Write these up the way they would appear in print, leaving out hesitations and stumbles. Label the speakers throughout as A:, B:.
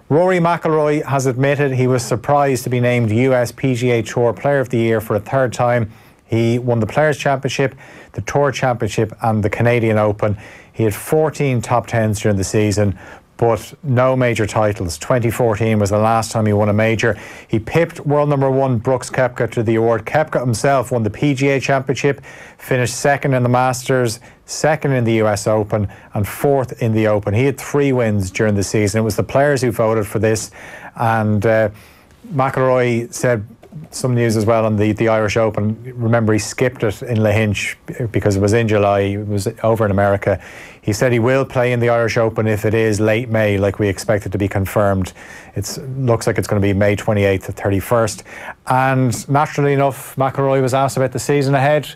A: Rory McIlroy has admitted he was surprised to be named US PGA Tour Player of the Year for a third time. He won the Players' Championship, the Tour Championship and the Canadian Open. He had 14 top 10s during the season, but no major titles. 2014 was the last time he won a major. He pipped world number one Brooks Koepka to the award. Koepka himself won the PGA Championship, finished second in the Masters, second in the US Open and fourth in the Open. He had 3 wins during the season. It was the players who voted for this, and McIlroy said some news as well on the Irish Open. Remember, he skipped it in Lahinch because it was in July. It was over in America. He said he will play in the Irish Open if it is late May, like we expect it to be confirmed. It looks like it's going to be May 28th to 31st. And naturally enough, McIlroy was asked about the season ahead.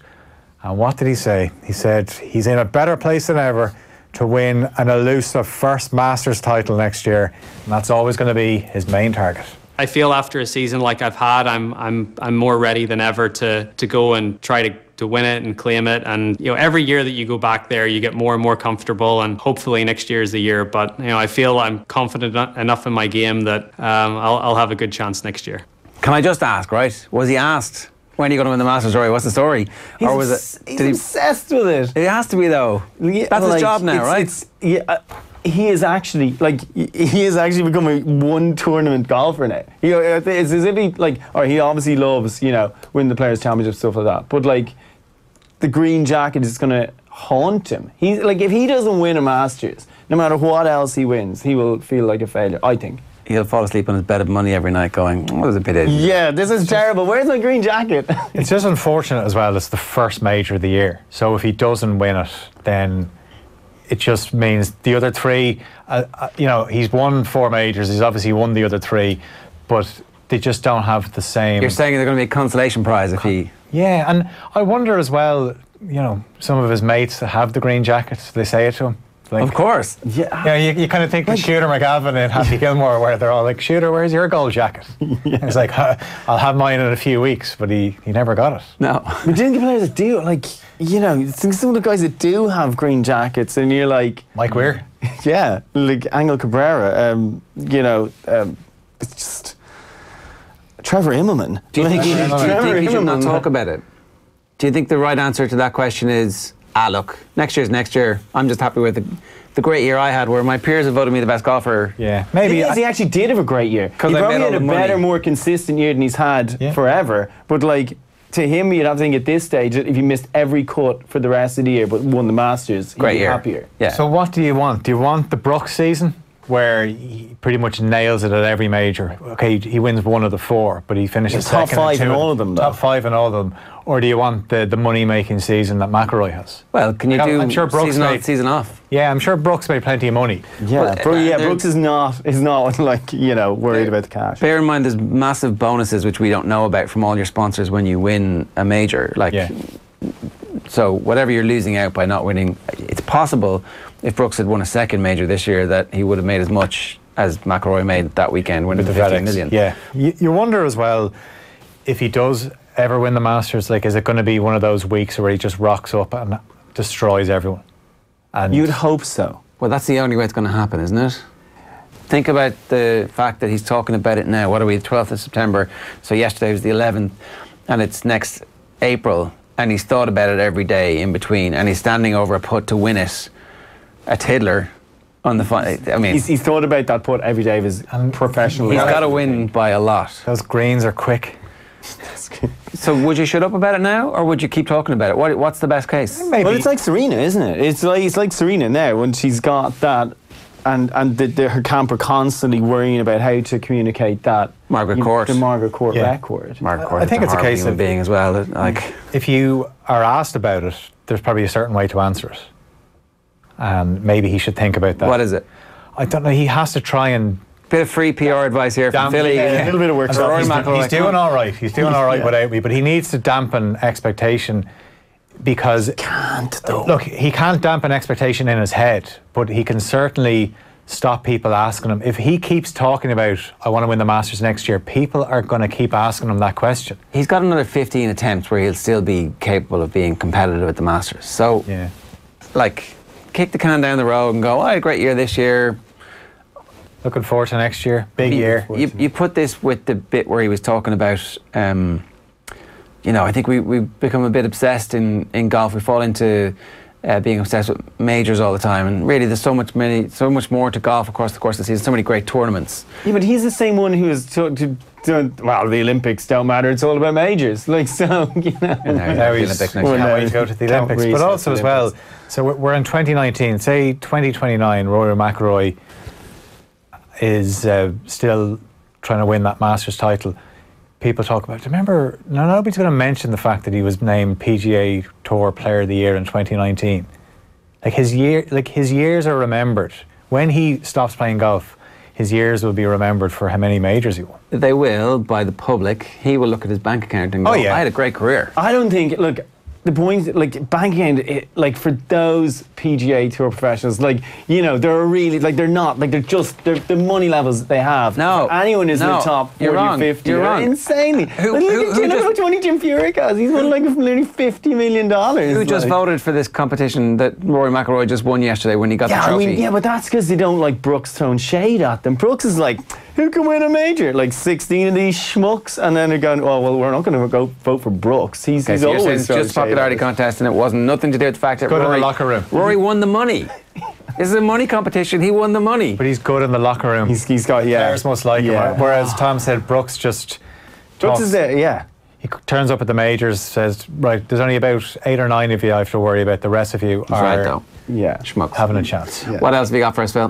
A: And what did he say? He said he's in a better place than ever to win an elusive first Masters title next year. And that's always going to be his main target.
B: I feel after a season like I've had, I'm more ready than ever to go and try to win it and claim it. And every year that you go back there, you get more and more comfortable. And hopefully next year is the year. But I feel I'm confident enough in my game that I'll have a good chance next year.
C: Can I just ask? Right? Was he asked, when are you going to win the Masters, Rory? What's the story?
D: Or was it? He's obsessed with it.
C: It has to be though.
D: Yeah,
C: that's his job now, right?
D: He is actually become a one tournament golfer now. It's as if he obviously loves winning the Players' Championship, stuff like that. But the green jacket is going to haunt him. He's if he doesn't win a Masters, no matter what else he wins, he will feel like a failure, I think.
C: He'll fall asleep on his bed of money every night going, what was a bit idiot.
D: Yeah, this is terrible. Where's my green jacket?
A: It's just unfortunate as well. It's the first major of the year. So if he doesn't win it, then it just means the other 3, he's won 4 majors. He's obviously won the other 3, but they just don't have the same.
C: You're saying they're going to be a consolation prize if he...
A: Yeah, and I wonder as well, some of his mates that have the green jackets, they say it to him.
C: Of course.
A: Yeah. You kind of think of Shooter McGavin and Happy Gilmore, where they're all like, Shooter, where's your gold jacket? Yeah. He's like, I'll have mine in a few weeks, but he never got it.
D: No. But didn't the players that do, some of the guys that do have green jackets, and you're like...
A: Mike Weir?
D: Yeah, like Angel Cabrera, it's just... Trevor Immelman.
C: Do you think he should not talk about it? Do you think the right answer to that question is... look, next year's next year. I'm just happy with the great year I had, where my peers have voted me the best golfer.
A: Yeah, maybe.
D: He actually did have a great year. He probably had a better, more consistent year than he's had forever. But to him, you'd have to think at this stage, if he missed every cut for the rest of the year but won the Masters, he'd be happier.
C: Yeah.
A: So what do you want? Do you want the Brooks season, where he pretty much nails it at every major? Okay, he wins 1 of the 4, but he finishes
D: top
A: second
D: 5 in all of them, though.
A: Top 5 in all of them. Or do you want the money-making season that McIlroy has?
C: Well, can you do
A: I'm sure Brooks
C: season on, season off?
A: Yeah, I'm sure Brooks made plenty of money.
D: Yeah, Brooks is not worried about the cash.
C: Bear in mind, there's massive bonuses which we don't know about from all your sponsors when you win a major. So whatever you're losing out by not winning, it's possible if Brooks had won a second major this year that he would have made as much as McIlroy made that weekend, winning the 15 million.
A: Yeah, you wonder as well if he does ever win the Masters, is it going to be one of those weeks where he just rocks up and destroys everyone? And
D: you'd hope so.
C: Well, that's the only way it's going to happen, isn't it? Think about the fact that he's talking about it now. What are we, the 12th of September? So yesterday was the 11th, and it's next April, and he's thought about it every day in between, and he's standing over a putt to win it, a tiddler on the fun. I mean,
D: he's thought about that putt every day of his professional life.
C: He's got to win by a lot.
A: Those greens are quick.
C: So would you shut up about it now, or would you keep talking about it? What's the best case?
D: Maybe. Well, it's like Serena, isn't it? It's like Serena now, when she's got that, and her camp are constantly worrying about how to communicate that.
C: Margaret Court.
D: The Margaret Court record.
C: Margaret Court.
A: I think it's a case of
C: being as well.
A: If you are asked about it, there's probably a certain way to answer it, and maybe he should think about that.
C: What is it?
A: I don't know. He has to try and.
C: Bit of free PR advice here from Philly.
D: A little bit of work.
A: He's doing all right. He's doing all right without me, but he needs to dampen expectation, because
D: he can't, though.
A: Look, he can't dampen expectation in his head, but he can certainly stop people asking him. If he keeps talking about, I want to win the Masters next year, people are going to keep asking him that question.
C: He's got another 15 attempts where he'll still be capable of being competitive at the Masters. So, kick the can down the road and go, I had a great year this year.
A: Looking forward to next year. Big year.
C: You put this with the bit where he was talking about, I think we become a bit obsessed in golf. We fall into being obsessed with majors all the time, and really there's so much more to golf across the course of the season. So many great tournaments.
D: Yeah, but he's the same one who is the Olympics don't matter. It's all about majors. Like, so, you know.
A: Now he's can't wait to go to the Olympics. But also as well, so we're in 2019. Say 2029, Rory McIlroy is still trying to win that Masters title. People talk about, remember, nobody's going to mention the fact that he was named PGA Tour Player of the Year in 2019. His years are remembered. When he stops playing golf, his years will be remembered for how many majors he won. They
C: will, by the public. He will look at his bank account and go, I had a great career.
D: I don't think, look, the point, like, bank account, like, for those PGA Tour professionals, like, they're really, like, they're not, like, they're the money levels that they have.
C: No.
D: If anyone is in the top 40 or 50.
C: You're wrong.
D: Insanely. Look how much money Jim Furyk has. He's won, like, nearly $50 million.
C: Who just voted for this competition that Rory McIlroy just won yesterday when he got the trophy?
D: But that's because they don't like Brooks throwing shade at them. Brooks is like, who can win a major? Like 16 of these schmucks, and then they're going, we're not going to go vote for Brooks. He's always
C: just popularity contest, and it wasn't nothing to do with the fact that
A: Rory, in the locker room.
C: Rory won the money. This is a money competition. He won the money.
A: But he's good in the locker room.
D: He's got,
A: players must like him. Whereas Tom said Brooks
D: is there,
A: He turns up at the majors, says, right, there's only about 8 or 9 of you I have to worry about. The rest of you are
C: schmucks.
A: having a chance.
C: What else have you got for us, Phil?